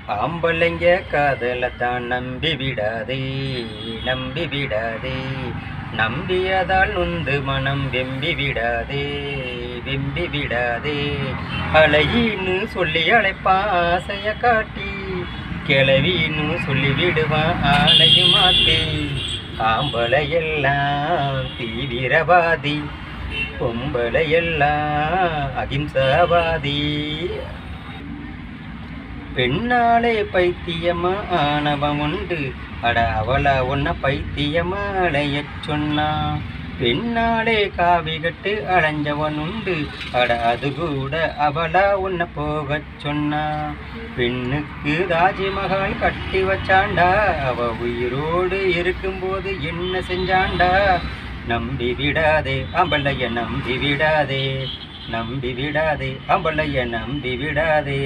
ஆம்பளைங்க காதலத்தான் நம்பி விடாதே, நம்பி விடாதே. நம்பியதால் நொந்து மனம் வெம்பி விடாதே, வெம்பி விடாதே. அழகின்னு சொல்லி அழைப்பான் ஆசைய காட்டி, கிளவின்னு சொல்லி விடுவான் ஆளையும் மாத்தி. ஆம்பளையெல்லாம் தீவிரவாதி, பொம்பளையெல்லாம் அகிம்சாவாதி. பெண்ணாலே பைத்தியமா ஆனவன் உண்டு, அட அவளா உன்ன பைத்தியமா அலையச் சொன்னா. பெண்ணாலே காவி கட்டு அலைஞ்சவன் உண்டு, அட அது கூட அவளா உன்ன போகச் சொன்னா. பெண்ணுக்கு தாஜ்மஹால் கட்டி வச்சாண்டா, அவ உயிரோடு இருக்கும்போது என்ன செஞ்சாண்டா. நம்பி விடாதே அம்பளைய, நம்பி விடாதே, நம்பி விடாதே அம்பளைய, நம்பி விடாதே.